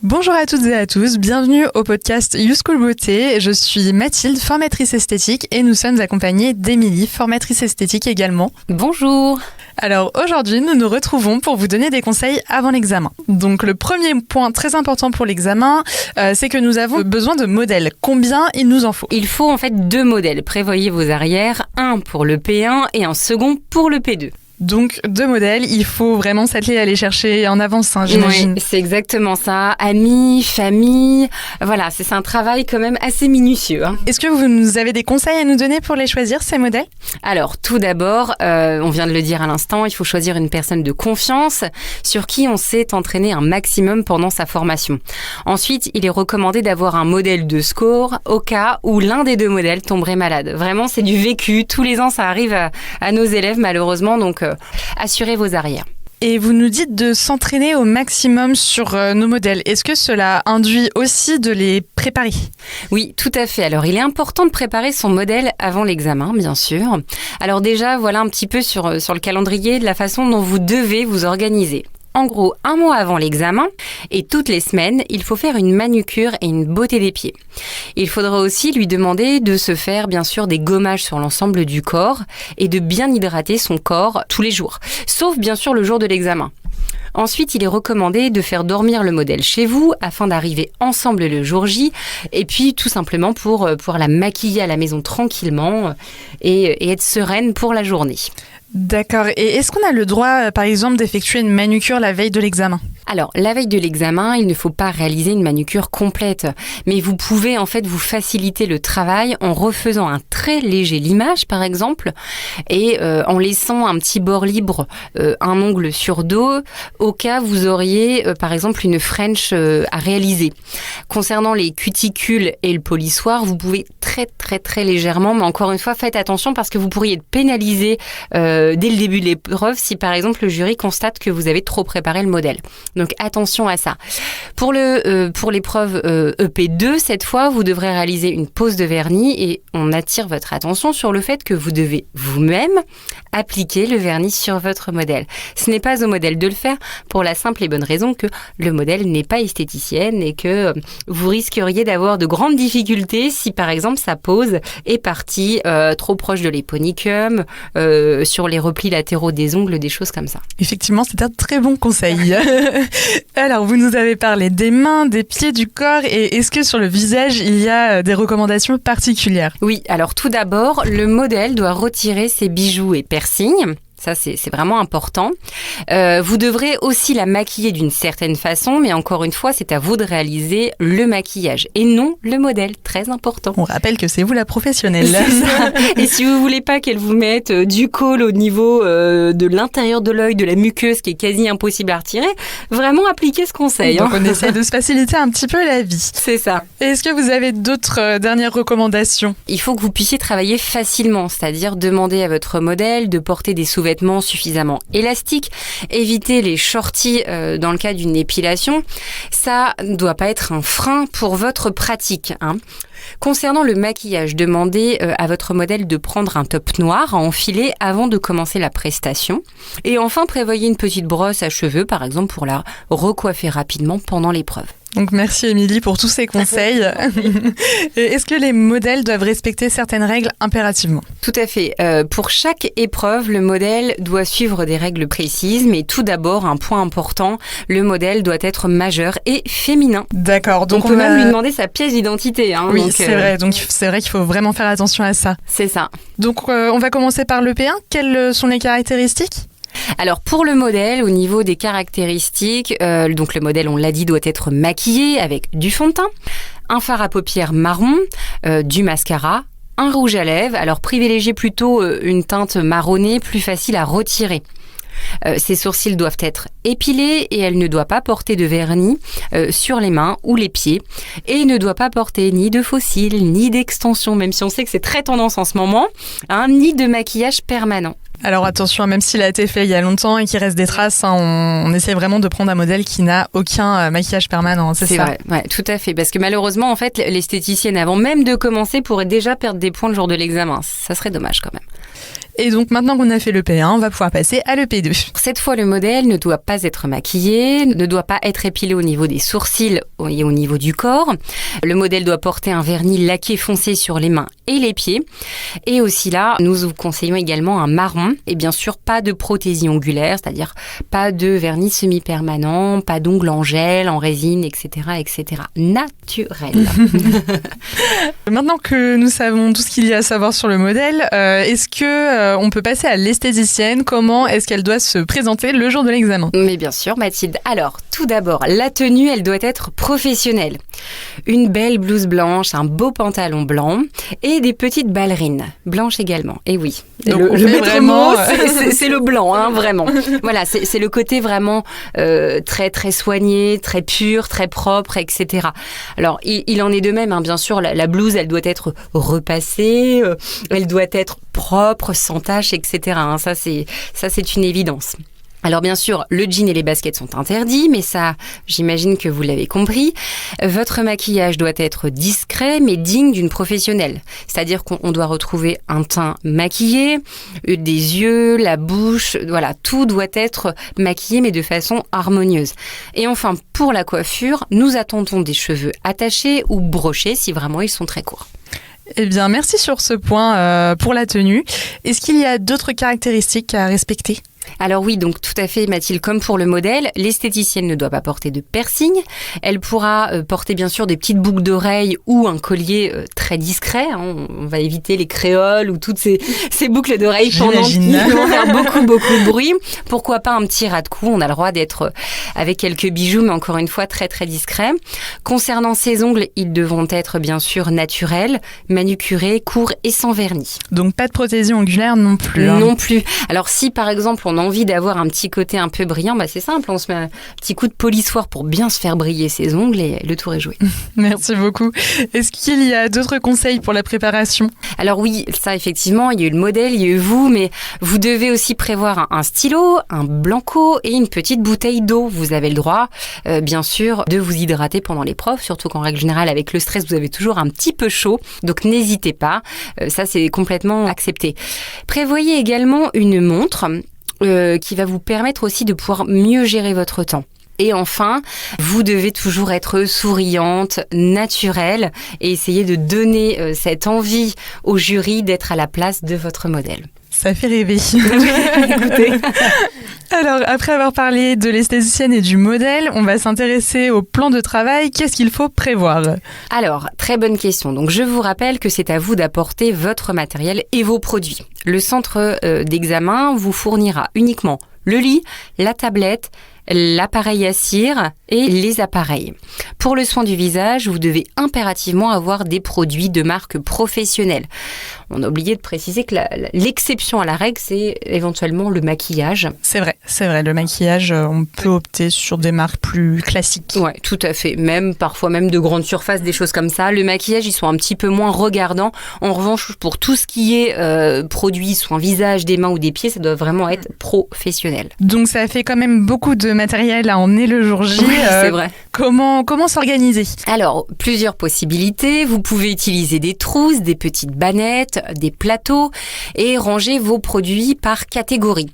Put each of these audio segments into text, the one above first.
Bonjour à toutes et à tous, bienvenue au podcast YouSchool Beauté. Je suis Mathilde, formatrice esthétique, et nous sommes accompagnées d'Émilie, formatrice esthétique également. Bonjour. Alors aujourd'hui, nous nous retrouvons pour vous donner des conseils avant l'examen. Donc le premier point très important pour l'examen, c'est que nous avons besoin de modèles. Combien il nous en faut ? Il faut en fait 2 modèles. Prévoyez vos arrières, un pour le P1 et un second pour le P2. Donc 2 modèles, il faut vraiment s'atteler à les chercher en avance, j'imagine. Oui, c'est exactement ça. Amis, famille, voilà, c'est un travail quand même assez minutieux. Est-ce que vous avez des conseils à nous donner pour les choisir, ces modèles ? Alors, tout d'abord, on vient de le dire à l'instant, il faut choisir une personne de confiance sur qui on s'est entraîné un maximum pendant sa formation. Ensuite, il est recommandé d'avoir un modèle de score au cas où l'un des 2 modèles tomberait malade. Vraiment, c'est du vécu. Tous les ans, ça arrive à nos élèves, malheureusement, donc assurez vos arrières. Et vous nous dites de s'entraîner au maximum sur nos modèles. Est-ce que cela induit aussi de les préparer ? Oui, tout à fait. Alors, il est important de préparer son modèle avant l'examen, bien sûr. Alors déjà, voilà un petit peu sur le calendrier de la façon dont vous devez vous organiser. En gros, 1 mois avant l'examen et toutes les semaines, il faut faire une manucure et une beauté des pieds. Il faudra aussi lui demander de se faire bien sûr des gommages sur l'ensemble du corps et de bien hydrater son corps tous les jours, sauf bien sûr le jour de l'examen. Ensuite, il est recommandé de faire dormir le modèle chez vous afin d'arriver ensemble le jour J et puis tout simplement pour pouvoir la maquiller à la maison tranquillement et être sereine pour la journée. D'accord. Et est-ce qu'on a le droit, par exemple, d'effectuer une manucure la veille de l'examen ? Alors, la veille de l'examen, il ne faut pas réaliser une manucure complète, mais vous pouvez en fait vous faciliter le travail en refaisant un très léger limage, par exemple, et en laissant un petit bord libre, un ongle sur 2, au cas où vous auriez, par exemple, une French à réaliser. Concernant les cuticules et le polissoir, vous pouvez très légèrement, mais encore une fois, faites attention parce que vous pourriez être pénalisé dès le début de l'épreuve si, par exemple, le jury constate que vous avez trop préparé le modèle. Donc attention à ça. Pour l'épreuve EP2, cette fois, vous devrez réaliser une pose de vernis et on attire votre attention sur le fait que vous devez vous-même appliquer le vernis sur votre modèle. Ce n'est pas au modèle de le faire pour la simple et bonne raison que le modèle n'est pas esthéticienne et que vous risqueriez d'avoir de grandes difficultés si par exemple sa pose est partie trop proche de l'éponicum, sur les replis latéraux des ongles, des choses comme ça. Effectivement, c'est un très bon conseil. Alors, vous nous avez parlé des mains, des pieds, du corps, et est-ce que sur le visage, il y a des recommandations particulières ? Oui, alors tout d'abord, le modèle doit retirer ses bijoux et piercings. Ça, c'est vraiment important. Vous devrez aussi la maquiller d'une certaine façon, mais encore une fois, c'est à vous de réaliser le maquillage et non le modèle, très important. On rappelle que c'est vous la professionnelle. C'est ça. Et si vous voulez pas qu'elle vous mette du col au niveau de l'intérieur de l'œil, de la muqueuse, qui est quasi impossible à retirer, vraiment appliquez ce conseil. Donc on essaie de se faciliter un petit peu la vie. C'est ça. Est-ce que vous avez d'autres dernières recommandations ? Il faut que vous puissiez travailler facilement, c'est-à-dire demander à votre modèle de porter des sous-vêtements suffisamment élastiques, éviter les shorties dans le cas d'une épilation. Ça ne doit pas être un frein pour votre pratique. Concernant le maquillage, demandez à votre modèle de prendre un top noir à enfiler avant de commencer la prestation. Et enfin, prévoyez une petite brosse à cheveux, par exemple, pour la recoiffer rapidement pendant l'épreuve. Donc merci Émilie pour tous ces conseils. Est-ce que les modèles doivent respecter certaines règles impérativement ? Tout à fait. Pour chaque épreuve, le modèle doit suivre des règles précises, mais tout d'abord, un point important, le modèle doit être majeur et féminin. D'accord. Donc on peut même lui demander sa pièce d'identité. Oui, donc, c'est vrai. Donc c'est vrai qu'il faut vraiment faire attention à ça. C'est ça. Donc on va commencer par le P1. Quelles sont les caractéristiques ? Alors pour le modèle, au niveau des caractéristiques, donc le modèle, on l'a dit, doit être maquillé avec du fond de teint, un fard à paupières marron, du mascara, un rouge à lèvres. Alors privilégiez plutôt une teinte marronnée, plus facile à retirer. Ses sourcils doivent être épilés et elle ne doit pas porter de vernis sur les mains ou les pieds et ne doit pas porter ni de faux cils, ni d'extension, même si on sait que c'est très tendance en ce moment, ni de maquillage permanent. Alors attention, même s'il a été fait il y a longtemps et qu'il reste des traces, on essaie vraiment de prendre un modèle qui n'a aucun maquillage permanent, c'est ça? Vrai, ouais, tout à fait. Parce que malheureusement, en fait, l'esthéticienne, avant même de commencer, pourrait déjà perdre des points le jour de l'examen. Ça serait dommage quand même. Et donc maintenant qu'on a fait le P1, on va pouvoir passer à l'EP2. Cette fois, le modèle ne doit pas être maquillé, ne doit pas être épilé au niveau des sourcils et au niveau du corps. Le modèle doit porter un vernis laqué foncé sur les mains et les pieds. Et aussi là, nous vous conseillons également un marron. Et bien sûr, pas de prothésie ongulaire, c'est-à-dire pas de vernis semi-permanent, pas d'ongles en gel, en résine, etc., etc. Naturel. Maintenant que nous savons tout ce qu'il y a à savoir sur le modèle, est-ce que on peut passer à l'esthéticienne? Comment est-ce qu'elle doit se présenter le jour de l'examen? Mais bien sûr, Mathilde. Alors, tout d'abord, la tenue, elle doit être professionnelle. Une belle blouse blanche, un beau pantalon blanc et des petites ballerines blanches également. Et oui, donc le maître mot, c'est le blanc, hein, vraiment. Voilà, c'est le côté vraiment très très soigné, très pur, très propre, etc. Alors, il en est de même, hein, bien sûr. La blouse, elle doit être repassée, elle doit être propre, sans tache, etc. Hein, ça, c'est une évidence. Alors bien sûr, le jean et les baskets sont interdits, mais ça, j'imagine que vous l'avez compris. Votre maquillage doit être discret, mais digne d'une professionnelle. C'est-à-dire qu'on doit retrouver un teint maquillé, des yeux, la bouche, voilà, tout doit être maquillé, mais de façon harmonieuse. Et enfin, pour la coiffure, nous attendons des cheveux attachés ou brochés si vraiment ils sont très courts. Eh bien, merci sur ce point pour la tenue. Est-ce qu'il y a d'autres caractéristiques à respecter ? Alors oui, donc tout à fait, Mathilde, comme pour le modèle, l'esthéticienne ne doit pas porter de piercing. Elle pourra porter bien sûr des petites boucles d'oreilles ou un collier très discret. Hein. On va éviter les créoles ou toutes ces boucles d'oreilles pendantes qui vont faire beaucoup de bruit. Pourquoi pas un petit ras de cou? On a le droit d'être avec quelques bijoux, mais encore une fois très très discret. Concernant ses ongles, ils devront être bien sûr naturels, manucurés, courts et sans vernis. Donc pas de prothésie ongulaire non plus. Hein. Non plus. Alors si par exemple on a envie d'avoir un petit côté un peu brillant, bah c'est simple, on se met un petit coup de polissoir pour bien se faire briller ses ongles et le tour est joué. Merci beaucoup. Est-ce qu'il y a d'autres conseils pour la préparation ? Alors oui, ça effectivement, il y a eu le modèle, il y a eu vous, mais vous devez aussi prévoir un stylo, un blanco et une petite bouteille d'eau. Vous avez le droit, bien sûr, de vous hydrater pendant l'épreuve, surtout qu'en règle générale, avec le stress, vous avez toujours un petit peu chaud, donc n'hésitez pas, ça c'est complètement accepté. Prévoyez également une montre qui va vous permettre aussi de pouvoir mieux gérer votre temps. Et enfin, vous devez toujours être souriante, naturelle et essayer de donner cette envie au jury d'être à la place de votre modèle. Ça fait rêver. Écoutez. Alors, après avoir parlé de l'esthéticienne et du modèle, on va s'intéresser au plan de travail. Qu'est-ce qu'il faut prévoir ? Alors, très bonne question. Donc, je vous rappelle que c'est à vous d'apporter votre matériel et vos produits. Le centre d'examen vous fournira uniquement le lit, la tablette, l'appareil à cire et les appareils. Pour le soin du visage, vous devez impérativement avoir des produits de marque professionnelle. On a oublié de préciser que l'exception à la règle, c'est éventuellement le maquillage. C'est vrai, le maquillage, on peut opter sur des marques plus classiques. Ouais, tout à fait. Même, parfois même de grandes surfaces, des choses comme ça. Le maquillage, ils sont un petit peu moins regardants. En revanche, pour tout ce qui est produit, soin visage, des mains ou des pieds, ça doit vraiment être professionnel. Donc ça fait quand même beaucoup de matériel à emmener le jour J. Oui, c'est vrai. Comment s'organiser ? Alors, plusieurs possibilités. Vous pouvez utiliser des trousses, des petites bannettes, des plateaux et ranger vos produits par catégorie.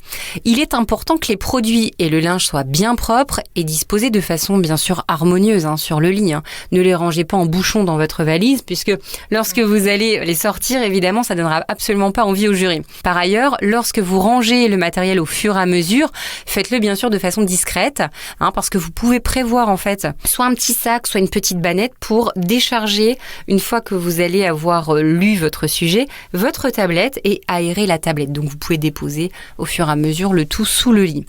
Il est important que les produits et le linge soient bien propres et disposés de façon bien sûr harmonieuse sur le lit. Ne les rangez pas en bouchon dans votre valise puisque lorsque vous allez les sortir, évidemment, ça donnera absolument pas envie au jury. Par ailleurs, lorsque vous rangez le matériel au fur et à mesure, faites-le bien sûr de façon discrète parce que vous pouvez prévoir en fait soit un petit sac, soit une petite bannette pour décharger, une fois que vous allez avoir lu votre sujet, votre tablette et aérer la tablette. Donc vous pouvez déposer au fur et à mesure le tout sous le lit.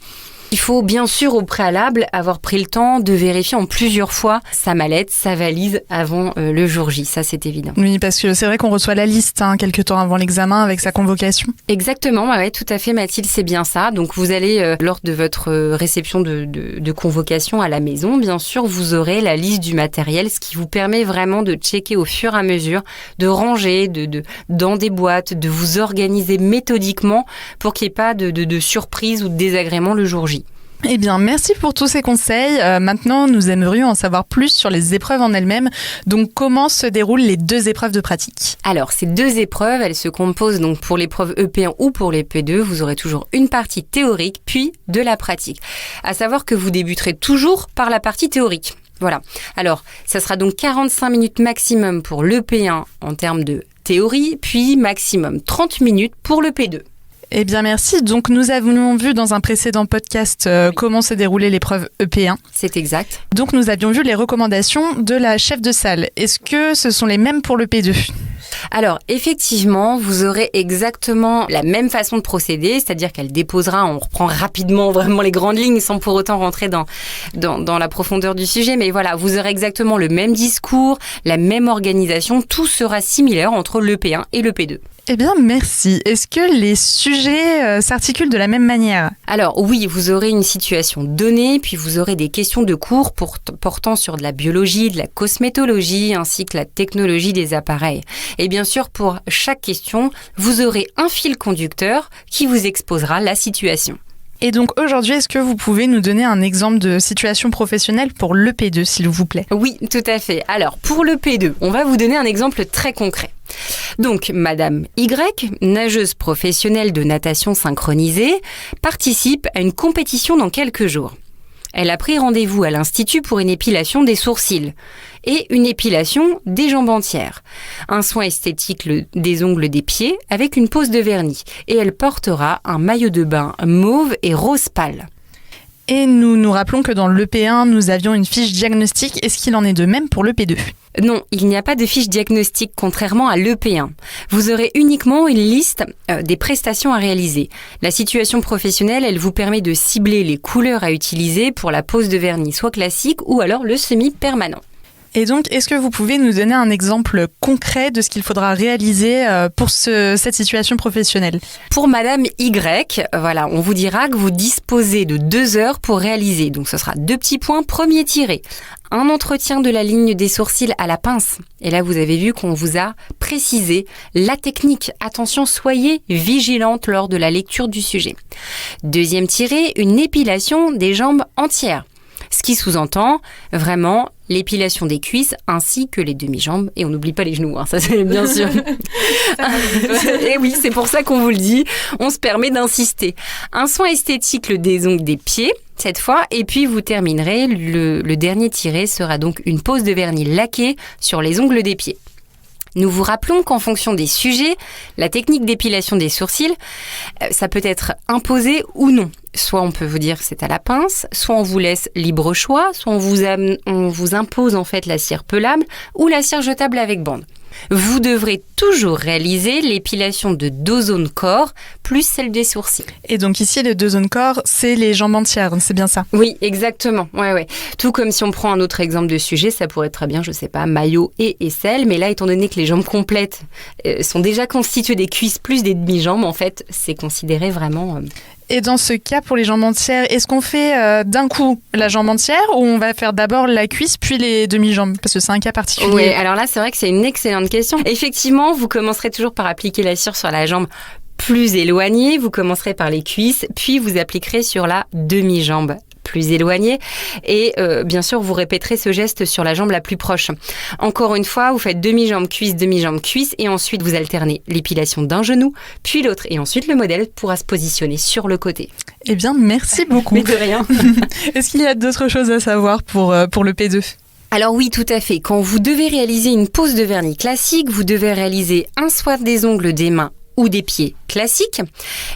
Il faut bien sûr au préalable avoir pris le temps de vérifier en plusieurs fois sa mallette, sa valise avant le jour J, ça c'est évident. Oui, parce que c'est vrai qu'on reçoit la liste quelques temps avant l'examen avec sa convocation. Exactement, ouais, tout à fait Mathilde, c'est bien ça. Donc vous allez, lors de votre réception de convocation à la maison, bien sûr, vous aurez la liste du matériel, ce qui vous permet vraiment de checker au fur et à mesure, de ranger dans des boîtes, de vous organiser méthodiquement pour qu'il n'y ait pas de surprise ou de désagrément le jour J. Eh bien, merci pour tous ces conseils. Maintenant, nous aimerions en savoir plus sur les épreuves en elles-mêmes. Donc, comment se déroulent les 2 épreuves de pratique ? Alors, ces 2 épreuves, elles se composent donc pour l'épreuve EP1 ou pour l'EP2. Vous aurez toujours une partie théorique, puis de la pratique. À savoir que vous débuterez toujours par la partie théorique. Voilà. Alors, ça sera donc 45 minutes maximum pour l'EP1 en termes de théorie, puis maximum 30 minutes pour l'EP2. Eh bien, merci. Donc, nous avons vu dans un précédent podcast comment se déroulait l'épreuve EP1. C'est exact. Donc, nous avions vu les recommandations de la chef de salle. Est-ce que ce sont les mêmes pour l'EP2 ? Alors, effectivement, vous aurez exactement la même façon de procéder, c'est-à-dire qu'elle déposera, on reprend rapidement vraiment les grandes lignes sans pour autant rentrer dans la profondeur du sujet, mais voilà, vous aurez exactement le même discours, la même organisation, tout sera similaire entre l'EP1 et l'EP2. Eh bien, merci. Est-ce que les sujets s'articulent de la même manière ? Alors oui, vous aurez une situation donnée, puis vous aurez des questions de cours portant sur de la biologie, de la cosmétologie, ainsi que la technologie des appareils. Et bien sûr, pour chaque question, vous aurez un fil conducteur qui vous exposera la situation. Et donc aujourd'hui, est-ce que vous pouvez nous donner un exemple de situation professionnelle pour l'EP2, s'il vous plaît ? Oui, tout à fait. Alors, pour l'EP2, on va vous donner un exemple très concret. Donc, Madame Y, nageuse professionnelle de natation synchronisée, participe à une compétition dans quelques jours. Elle a pris rendez-vous à l'Institut pour une épilation des sourcils et une épilation des jambes entières, un soin esthétique des ongles des pieds avec une pose de vernis. Et elle portera un maillot de bain mauve et rose pâle. Et nous nous rappelons que dans l'EP1, nous avions une fiche diagnostic. Est-ce qu'il en est de même pour l'EP2 ? Non, il n'y a pas de fiche diagnostic, contrairement à l'EP1. Vous aurez uniquement une liste des prestations à réaliser. La situation professionnelle, elle vous permet de cibler les couleurs à utiliser pour la pose de vernis, soit classique ou alors le semi-permanent. Et donc, est-ce que vous pouvez nous donner un exemple concret de ce qu'il faudra réaliser pour cette situation professionnelle ? Pour Madame Y, voilà, on vous dira que vous disposez de 2 heures pour réaliser. Donc, ce sera 2 petits points. Premier tiré, un entretien de la ligne des sourcils à la pince. Et là, vous avez vu qu'on vous a précisé la technique. Attention, soyez vigilante lors de la lecture du sujet. Deuxième tiré, une épilation des jambes entières. Ce qui sous-entend vraiment l'épilation des cuisses ainsi que les demi-jambes. Et on n'oublie pas les genoux, ça c'est bien sûr. Et oui, c'est pour ça qu'on vous le dit. On se permet d'insister. Un soin esthétique des ongles des pieds, cette fois. Et puis vous terminerez, le dernier tiré sera donc une pose de vernis laqué sur les ongles des pieds. Nous vous rappelons qu'en fonction des sujets, la technique d'épilation des sourcils, ça peut être imposé ou non. Soit on peut vous dire que c'est à la pince, soit on vous laisse libre choix, soit on vous impose en fait la cire pelable ou la cire jetable avec bande. Vous devrez toujours réaliser l'épilation de 2 zones corps plus celle des sourcils. Et donc ici, les 2 zones corps, c'est les jambes entières, c'est bien ça ? Oui, exactement. Ouais. Tout comme si on prend un autre exemple de sujet, ça pourrait être très bien, je sais pas, maillot et aisselle. Mais là, étant donné que les jambes complètes sont déjà constituées des cuisses plus des demi-jambes, en fait, c'est considéré vraiment... Et dans ce cas, pour les jambes entières, est-ce qu'on fait d'un coup la jambe entière ou on va faire d'abord la cuisse puis les demi-jambes ? Parce que c'est un cas particulier. Oui, alors là, c'est vrai que c'est une excellente question. Effectivement, vous commencerez toujours par appliquer la cire sur la jambe plus éloignée. Vous commencerez par les cuisses, puis vous appliquerez sur la demi-jambe plus éloignée. Et bien sûr, vous répéterez ce geste sur la jambe la plus proche. Encore une fois, vous faites demi-jambe, cuisse, et ensuite vous alternez l'épilation d'un genou, puis l'autre. Et ensuite, le modèle pourra se positionner sur le côté. Eh bien, merci beaucoup. Mais de rien. Est-ce qu'il y a d'autres choses à savoir pour le P2 ? Alors oui, tout à fait. Quand vous devez réaliser une pose de vernis classique, vous devez réaliser un soin des ongles des mains ou des pieds classiques.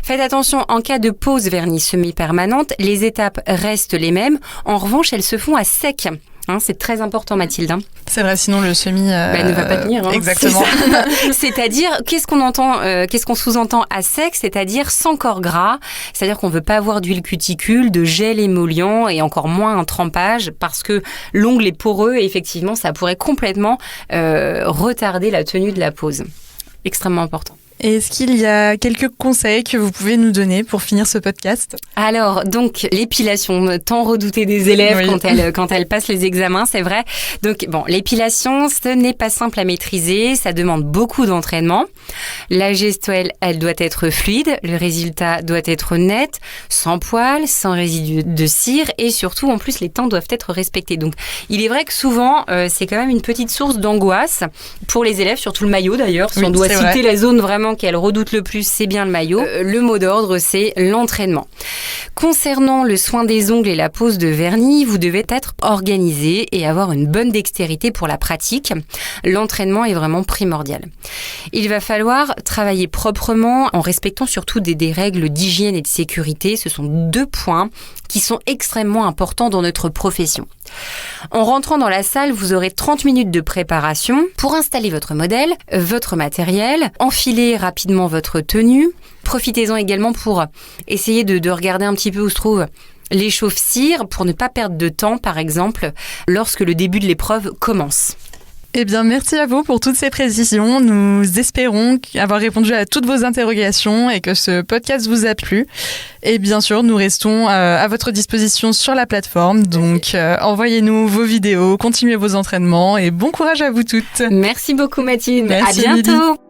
Faites attention, en cas de pose vernis semi-permanente, les étapes restent les mêmes. En revanche, elles se font à sec. C'est très important, Mathilde. C'est vrai, sinon le semis ne va pas tenir. Exactement. C'est-à-dire, qu'est-ce qu'on sous-entend à sec, c'est-à-dire sans corps gras, c'est-à-dire qu'on ne veut pas avoir d'huile cuticule, de gel émollient et encore moins un trempage parce que l'ongle est poreux et effectivement, ça pourrait complètement retarder la tenue de la pose. Extrêmement important. Et est-ce qu'il y a quelques conseils que vous pouvez nous donner pour finir ce podcast ? Alors, donc, l'épilation, tant redoutée des élèves quand elles passent les examens, c'est vrai. Donc, l'épilation, ce n'est pas simple à maîtriser, ça demande beaucoup d'entraînement. La gestuelle, elle doit être fluide, le résultat doit être net, sans poils, sans résidus de cire et surtout, en plus, les temps doivent être respectés. Donc, il est vrai que souvent, c'est quand même une petite source d'angoisse pour les élèves, surtout le maillot d'ailleurs. Si on doit citer la zone vraiment qu'elle redoute le plus, c'est bien le maillot. Le mot d'ordre, c'est l'entraînement. Concernant le soin des ongles et la pose de vernis, vous devez être organisé et avoir une bonne dextérité pour la pratique. L'entraînement est vraiment primordial. Il va falloir travailler proprement en respectant surtout des règles d'hygiène et de sécurité. Ce sont 2 points qui sont extrêmement importants dans notre profession. En rentrant dans la salle, vous aurez 30 minutes de préparation pour installer votre modèle, votre matériel, enfiler rapidement votre tenue. Profitez-en également pour essayer de regarder un petit peu où se trouvent les chaussures pour ne pas perdre de temps, par exemple, lorsque le début de l'épreuve commence. Eh bien, merci à vous pour toutes ces précisions. Nous espérons avoir répondu à toutes vos interrogations et que ce podcast vous a plu. Et bien sûr, nous restons à votre disposition sur la plateforme. Donc, envoyez-nous vos vidéos, continuez vos entraînements et bon courage à vous toutes. Merci beaucoup, Mathilde. Merci, à bientôt. Émilie.